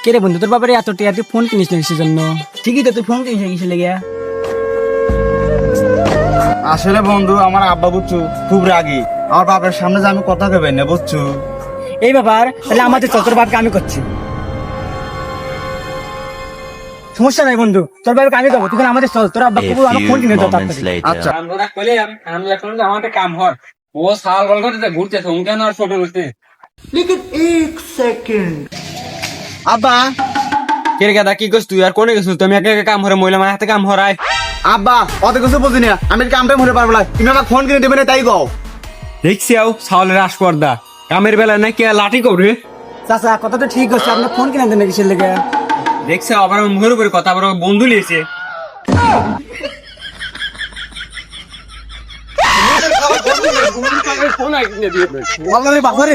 কে রে বন্ধু, তোর বাবারে এত টিয়া তুই ফোন কিনিস না কিসের জন্য? ঠিকই তো, তুই ফোন কিনিস কিসে লেগে? আসলে বন্ধু আমার আব্বা বুঝছো খুব রাগী, আমার বাবার সামনে যে আমি কথা কইবেন না বুঝছো। এই ব্যাপার, তাহলে আমাদের চল, তোর বাবাকে আমি করছি। সমস্যা নাই বন্ধু, তোর বাবাকে আমি করবো, তুই আমাদের চল, তোর আব্বা আমার ফোন কিনে দাও তাড়াতাড়ি। আচ্ছা আমরা কইলে আমরা এখন আমার একটা কাম হয়, ও সাল বল করতে ঘুরতেছে, উনকে না ছোট করতে। আব্বা, কে রে গাদা কি করছ তুই? আর কোনে গেছিস তুমি? একা একা কাম হরে, মহিলা মানে হাতে কাম হরাই। আব্বা অত কিছু বুঝি না, আমি কামটা মরে পারবো না, তুমি আমাকে ফোন কিনে দেবে না তাই কও। দেখছি আও সালের আসপর্দা কামের বেলা নাকি লাঠি করবে। চাচা কথা তো ঠিক আছে, আপনার ফোন কিনে দেন না কিসের লেগে? দেখছি আবার আমার মুখের উপরে কথা, আবার বন্ধু লিয়েছে। বাবারে